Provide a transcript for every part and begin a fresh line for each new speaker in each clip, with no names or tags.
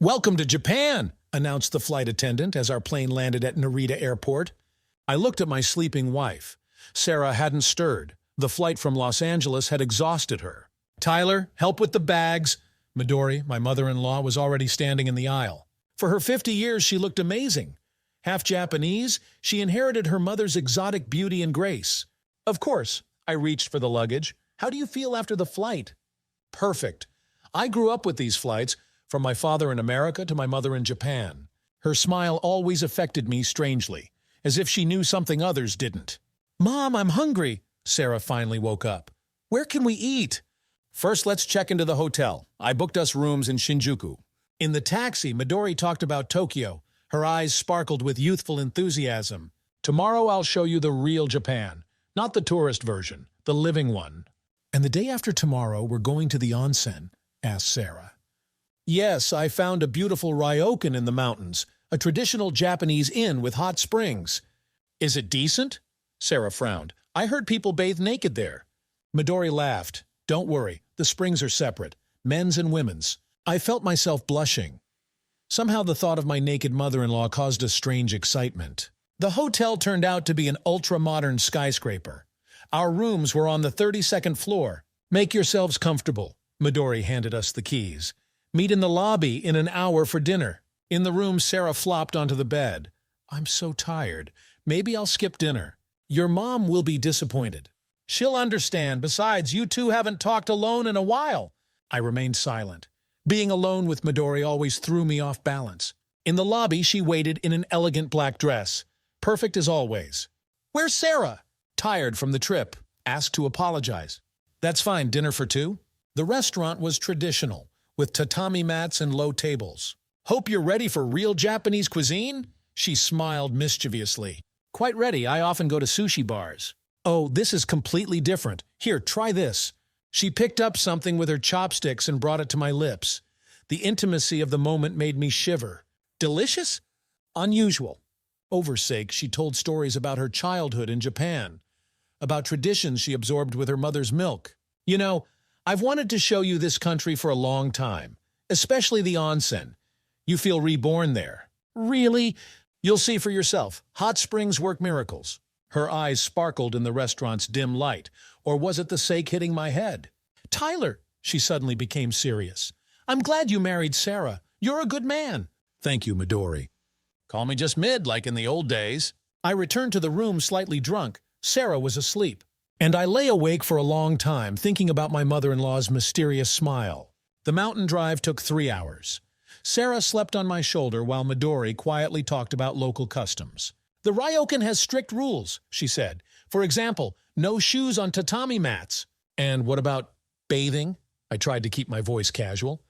"Welcome to Japan," announced the flight attendant as our plane landed at Narita Airport. I looked at my sleeping wife. Sarah hadn't stirred. The flight from Los Angeles had exhausted her. "Tyler, help with the bags." Midori, my mother-in-law, was already standing in the aisle. For her 50 years, she looked amazing. Half Japanese, she inherited her mother's exotic beauty and grace. "Of course." I reached for the luggage. "How do you feel after the flight?" "Perfect. I grew up with these flights, from my father in America to my mother in Japan." Her smile always affected me strangely, as if she knew something others didn't. "Mom, I'm hungry." Sarah finally woke up. "Where can we eat?" "First, let's check into the hotel. I booked us rooms in Shinjuku." In the taxi, Midori talked about Tokyo. Her eyes sparkled with youthful enthusiasm. "Tomorrow I'll show you the real Japan, not the tourist version, the living one." "And the day after tomorrow we're going to the onsen?" asked Sarah. "Yes, I found a beautiful ryokan in the mountains, a traditional Japanese inn with hot springs." "Is it decent?" Sarah frowned. "I heard people bathe naked there." Midori laughed. "Don't worry, the springs are separate, men's and women's." I felt myself blushing. Somehow the thought of my naked mother-in-law caused a strange excitement. The hotel turned out to be an ultra-modern skyscraper. Our rooms were on the 32nd floor. "Make yourselves comfortable." Midori handed us the keys. "Meet in the lobby in an hour for dinner." In the room, Sarah flopped onto the bed. "I'm so tired. Maybe I'll skip dinner." "Your mom will be disappointed." "She'll understand. Besides, you two haven't talked alone in a while." I remained silent. Being alone with Midori always threw me off balance. In the lobby, she waited in an elegant black dress. Perfect as always. "Where's Sarah?" "Tired from the trip. Asked to apologize." "That's fine. Dinner for two?" The restaurant was traditional, with tatami mats and low tables. "Hope you're ready for real Japanese cuisine?" She smiled mischievously. "Quite ready. I often go to sushi bars." "Oh, this is completely different. Here, try this." She picked up something with her chopsticks and brought it to my lips. The intimacy of the moment made me shiver. "Delicious?" "Unusual." Over sake, she told stories about her childhood in Japan, about traditions she absorbed with her mother's milk. "You know, I've wanted to show you this country for a long time, especially the onsen. You feel reborn there." "Really?" "You'll see for yourself. Hot springs work miracles." Her eyes sparkled in the restaurant's dim light, or was it the sake hitting my head? "Tyler," she suddenly became serious. "I'm glad you married Sarah. You're a good man." "Thank you, Midori." "Call me just Mid, like in the old days." I returned to the room slightly drunk. Sarah was asleep. And I lay awake for a long time, thinking about my mother-in-law's mysterious smile. The mountain drive took 3 hours. Sarah slept on my shoulder while Midori quietly talked about local customs. "The ryokan has strict rules," she said. "For example, no shoes on tatami mats." "And what about bathing?" I tried to keep my voice casual.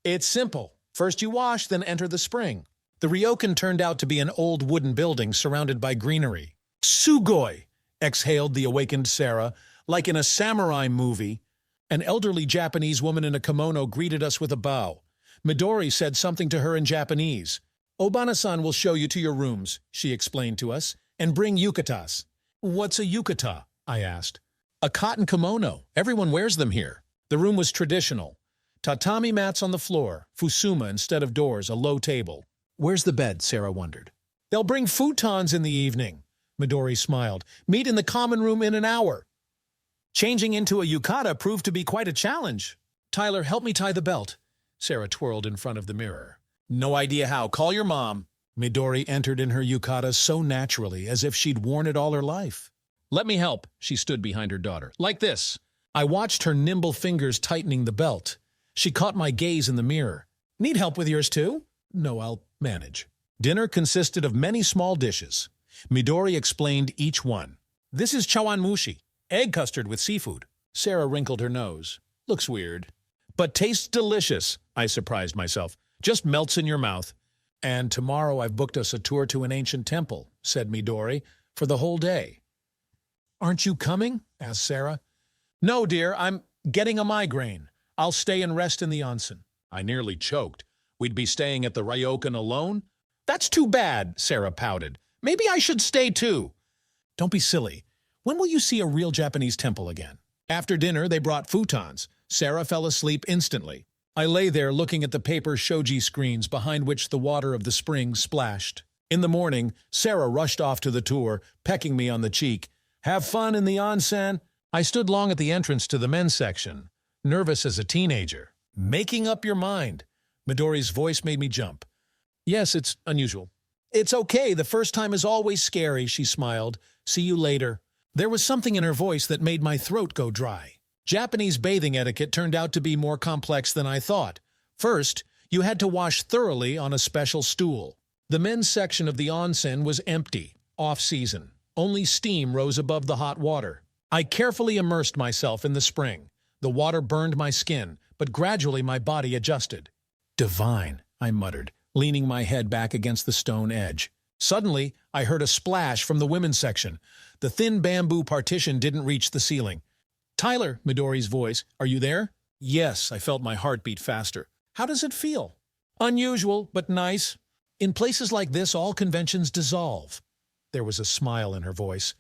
"It's simple. First you wash, then enter the spring." The ryokan turned out to be an old wooden building surrounded by greenery. "Sugoi!" exhaled the awakened Sarah, like in a samurai movie. An elderly Japanese woman in a kimono greeted us with a bow. Midori said something to her in Japanese. "Obana-san will show you to your rooms," she explained to us, "and bring yukatas." "What's a yukata?" I asked. "A cotton kimono. Everyone wears them here." The room was traditional. Tatami mats on the floor, fusuma instead of doors, a low table. "Where's the bed?" Sarah wondered. "They'll bring futons in the evening." Midori smiled. "Meet in the common room in an hour." Changing into a yukata proved to be quite a challenge. "Tyler, help me tie the belt." Sarah twirled in front of the mirror. "No idea how. Call your mom." Midori entered in her yukata so naturally, as if she'd worn it all her life. "Let me help." She stood behind her daughter. "Like this." I watched her nimble fingers tightening the belt. She caught my gaze in the mirror. "Need help with yours too?" "No, I'll manage." Dinner consisted of many small dishes. Midori explained each one. "This is chawanmushi, egg custard with seafood." Sarah wrinkled her nose. "Looks weird." "But tastes delicious," I surprised myself. "Just melts in your mouth." "And tomorrow I've booked us a tour to an ancient temple," said Midori, "for the whole day." "Aren't you coming?" asked Sarah. "No, dear, I'm getting a migraine. I'll stay and rest in the onsen." I nearly choked. We'd be staying at the ryokan alone? "That's too bad," Sarah pouted. "Maybe I should stay too." "Don't be silly. When will you see a real Japanese temple again?" After dinner, they brought futons. Sarah fell asleep instantly. I lay there looking at the paper shoji screens behind which the water of the spring splashed. In the morning, Sarah rushed off to the tour, pecking me on the cheek. "Have fun in the onsen?" I stood long at the entrance to the men's section, nervous as a teenager. "Making up your mind." Midori's voice made me jump. "Yes, it's unusual." "It's okay, the first time is always scary," she smiled. "See you later." There was something in her voice that made my throat go dry. Japanese bathing etiquette turned out to be more complex than I thought. First, you had to wash thoroughly on a special stool. The men's section of the onsen was empty, off-season. Only steam rose above the hot water. I carefully immersed myself in the spring. The water burned my skin, but gradually my body adjusted. "Divine," I muttered, leaning my head back against the stone edge. Suddenly, I heard a splash from the women's section. The thin bamboo partition didn't reach the ceiling. "Tyler," Midori's voice, "are you there?" "Yes," I felt my heart beat faster. "How does it feel?" "Unusual, but nice. In places like this, all conventions dissolve." There was a smile in her voice.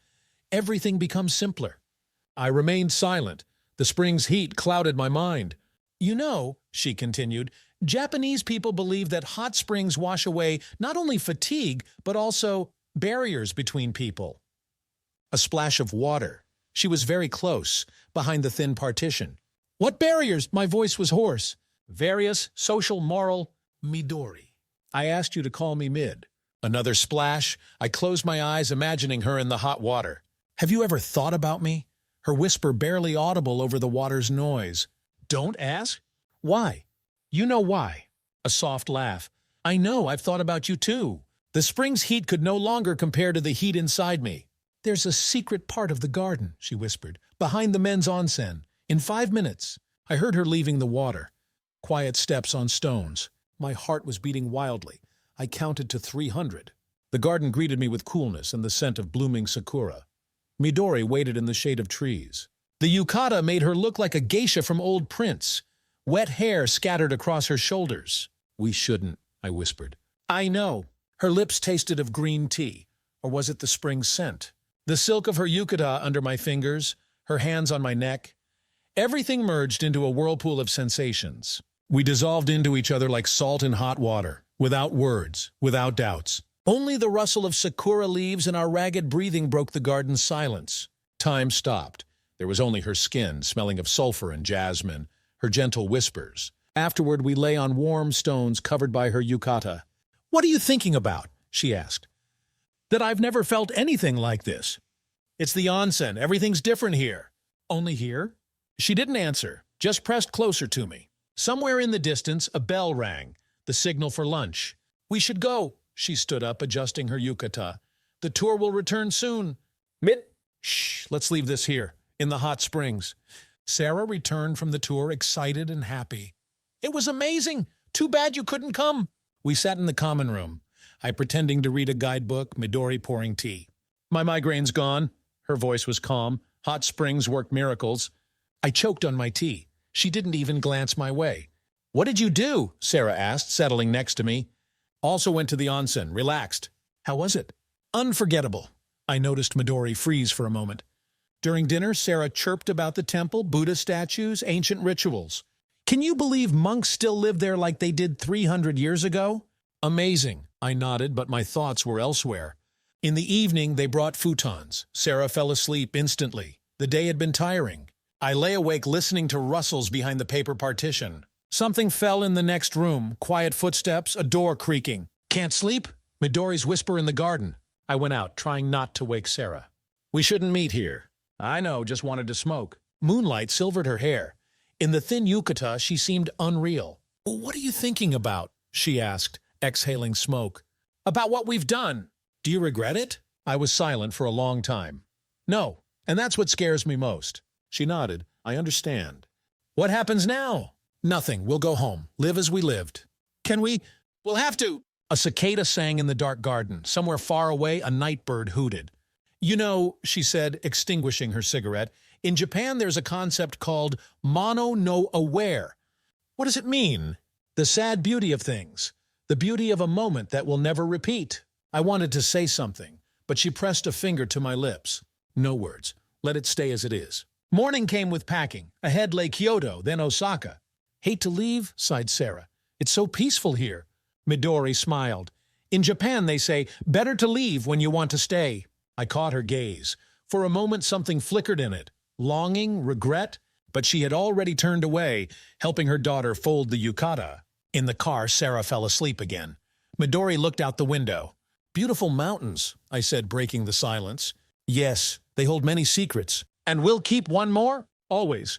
"Everything becomes simpler." I remained silent. The spring's heat clouded my mind. "You know," she continued, "Japanese people believe that hot springs wash away not only fatigue, but also barriers between people." A splash of water. She was very close, behind the thin partition. "What barriers?" My voice was hoarse. "Various social, moral—" "Midori. I asked you to call me Mid." Another splash. I closed my eyes, imagining her in the hot water. "Have you ever thought about me?" Her whisper barely audible over the water's noise. "Don't ask." "Why?" "You know why." A soft laugh. "I know, I've thought about you too." The spring's heat could no longer compare to the heat inside me. "There's a secret part of the garden," she whispered, "behind the men's onsen. In 5 minutes." I heard her leaving the water. Quiet steps on stones. My heart was beating wildly. I counted to 300. The garden greeted me with coolness and the scent of blooming sakura. Midori waited in the shade of trees. The yukata made her look like a geisha from old prints. Wet hair scattered across her shoulders. "We shouldn't," I whispered. "I know." Her lips tasted of green tea. Or was it the spring scent? The silk of her yukata under my fingers, her hands on my neck. Everything merged into a whirlpool of sensations. We dissolved into each other like salt in hot water, without words, without doubts. Only the rustle of sakura leaves and our ragged breathing broke the garden's silence. Time stopped. There was only her skin, smelling of sulfur and jasmine, her gentle whispers. Afterward, we lay on warm stones covered by her yukata. "What are you thinking about?" she asked. "That I've never felt anything like this." "It's the onsen. Everything's different here." "Only here?" She didn't answer, just pressed closer to me. Somewhere in the distance, a bell rang, the signal for lunch. "We should go." She stood up, adjusting her yukata. "The tour will return soon." "Shh, let's leave this here, in the hot springs." Sarah returned from the tour excited and happy. "It was amazing. Too bad you couldn't come." We sat in the common room. I pretending to read a guidebook, Midori pouring tea. "My migraine's gone." Her voice was calm. Hot springs work miracles. I choked on my tea. She didn't even glance my way. "What did you do?" Sarah asked, settling next to me. "Also went to the onsen. Relaxed." "How was it?" "Unforgettable." I noticed Midori freeze for a moment. During dinner, Sarah chirped about the temple, Buddha statues, ancient rituals. "Can you believe monks still live there like they did 300 years ago?" "Amazing." I nodded, but my thoughts were elsewhere. In the evening, they brought futons. Sarah fell asleep instantly. The day had been tiring. I lay awake listening to rustles behind the paper partition. Something fell in the next room, quiet footsteps, a door creaking. "Can't sleep?" Midori's whisper in the garden. I went out, trying not to wake Sarah. "We shouldn't meet here." "I know, just wanted to smoke." Moonlight silvered her hair. In the thin yukata, she seemed unreal. "What are you thinking about?" she asked, exhaling smoke. "About what we've done." "Do you regret it?" I was silent for a long time. "No, and that's what scares me most." She nodded. "I understand." "What happens now?" "Nothing. We'll go home. Live as we lived." "Can we?" "We'll have to." A cicada sang in the dark garden. Somewhere far away, a night bird hooted. "You know," she said, extinguishing her cigarette, "in Japan there's a concept called mono no aware." "What does it mean?" "The sad beauty of things. The beauty of a moment that will never repeat." I wanted to say something, but she pressed a finger to my lips. "No words. Let it stay as it is." Morning came with packing. Ahead lay Kyoto, then Osaka. Hate to leave, sighed Sarah. It's so peaceful here. Midori smiled. In Japan, they say, better to leave when you want to stay. I caught her gaze. For a moment, something flickered in it. Longing, regret, but she had already turned away, helping her daughter fold the yukata. In the car, Sarah fell asleep again. Midori looked out the window. Beautiful mountains, I said, breaking the silence. Yes, they hold many secrets. And we'll keep one more? Always.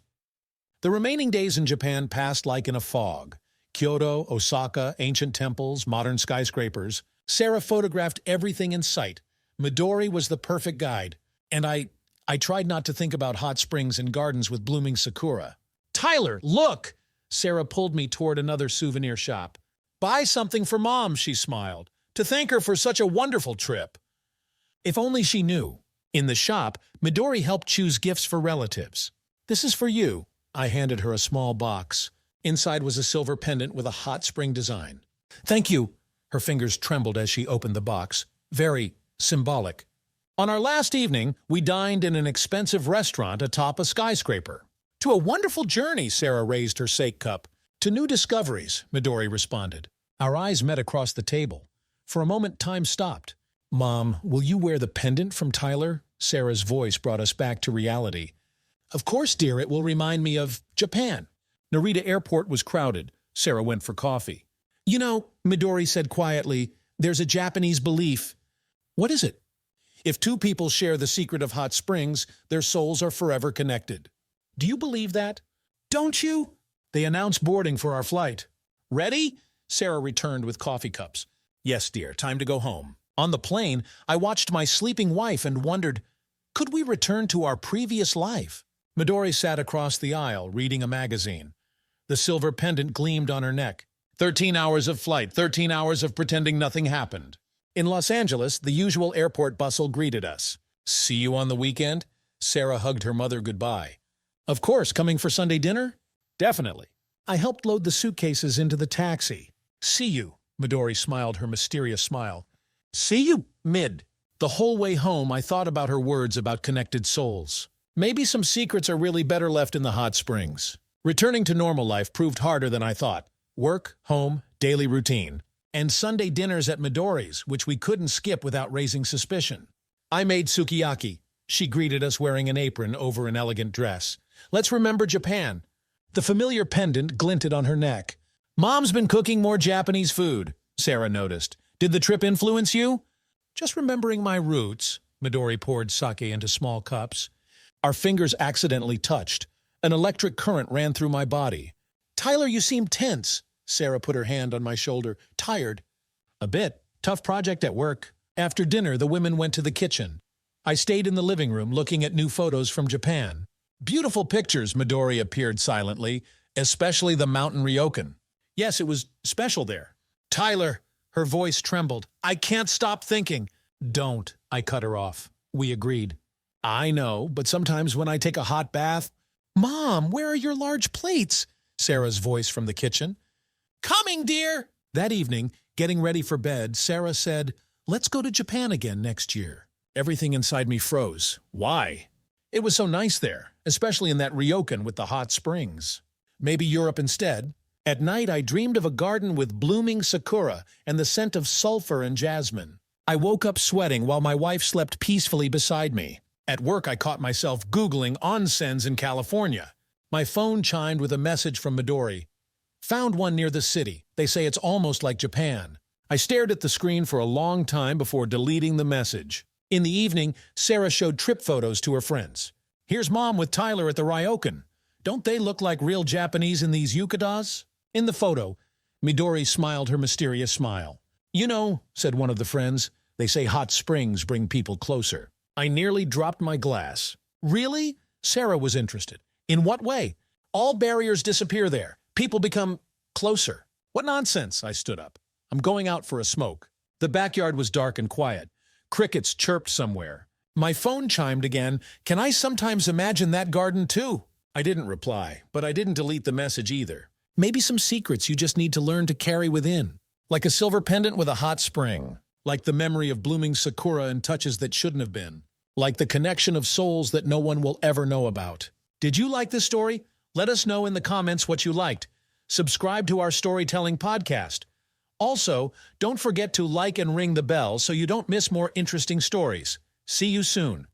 The remaining days in Japan passed like in a fog. Kyoto, Osaka, ancient temples, modern skyscrapers. Sarah photographed everything in sight. Midori was the perfect guide. And I tried not to think about hot springs and gardens with blooming sakura. Tyler, look! Sarah pulled me toward another souvenir shop. Buy something for Mom, she smiled, to thank her for such a wonderful trip. If only she knew. In the shop, Midori helped choose gifts for relatives. This is for you. I handed her a small box. Inside was a silver pendant with a hot spring design. Thank you. Her fingers trembled as she opened the box. Very symbolic. On our last evening, we dined in an expensive restaurant atop a skyscraper. To a wonderful journey, Sarah raised her sake cup. To new discoveries, Midori responded. Our eyes met across the table. For a moment, time stopped. Mom, will you wear the pendant from Tyler? Sarah's voice brought us back to reality. Of course, dear, it will remind me of Japan. Narita Airport was crowded. Sarah went for coffee. You know, Midori said quietly, there's a Japanese belief. What is it? If two people share the secret of hot springs, their souls are forever connected. Do you believe that? Don't you? They announced boarding for our flight. Ready? Sarah returned with coffee cups. Yes, dear, time to go home. On the plane, I watched my sleeping wife and wondered, could we return to our previous life? Midori sat across the aisle, reading a magazine. The silver pendant gleamed on her neck. 13 hours of flight, 13 hours of pretending nothing happened. In Los Angeles, the usual airport bustle greeted us. See you on the weekend? Sarah hugged her mother goodbye. Of course, coming for Sunday dinner? Definitely. I helped load the suitcases into the taxi. See you, Midori smiled her mysterious smile. See you, Mid. The whole way home, I thought about her words about connected souls. Maybe some secrets are really better left in the hot springs. Returning to normal life proved harder than I thought. Work, home, daily routine. And Sunday dinners at Midori's, which we couldn't skip without raising suspicion. I made sukiyaki. She greeted us wearing an apron over an elegant dress. Let's remember Japan. The familiar pendant glinted on her neck. Mom's been cooking more Japanese food, Sarah noticed. Did the trip influence you? Just remembering my roots. Midori poured sake into small cups. Our fingers accidentally touched. An electric current ran through my body. Tyler, you seem tense. Sarah put her hand on my shoulder. Tired? A bit. Tough project at work. After dinner, the women went to the kitchen. I stayed in the living room looking at new photos from Japan. Beautiful pictures, Midori appeared silently, especially the mountain ryokan. Yes, it was special there. Tyler, her voice trembled. I can't stop thinking. Don't, I cut her off. We agreed. I know, but sometimes when I take a hot bath... Mom, where are your large plates? Sarah's voice from the kitchen. Coming, dear! That evening, getting ready for bed, Sarah said, let's go to Japan again next year. Everything inside me froze. Why? It was so nice there, especially in that ryokan with the hot springs. Maybe Europe instead. At night, I dreamed of a garden with blooming sakura and the scent of sulfur and jasmine. I woke up sweating while my wife slept peacefully beside me. At work, I caught myself Googling onsens in California. My phone chimed with a message from Midori. Found one near the city. They say it's almost like Japan. I stared at the screen for a long time before deleting the message. In the evening, Sarah showed trip photos to her friends. Here's Mom with Tyler at the ryokan. Don't they look like real Japanese in these yukatas? In the photo, Midori smiled her mysterious smile. You know, said one of the friends, they say hot springs bring people closer. I nearly dropped my glass. Really? Sarah was interested. In what way? All barriers disappear there. People become closer. What nonsense, I stood up. I'm going out for a smoke. The backyard was dark and quiet. Crickets chirped somewhere. My phone chimed again. Can I sometimes imagine that garden too? I didn't reply, but I didn't delete the message either. Maybe some secrets you just need to learn to carry within. Like a silver pendant with a hot spring. Like the memory of blooming sakura and touches that shouldn't have been. Like the connection of souls that no one will ever know about. Did you like this story? Let us know in the comments what you liked. Subscribe to our storytelling podcast. Also, don't forget to like and ring the bell so you don't miss more interesting stories. See you soon.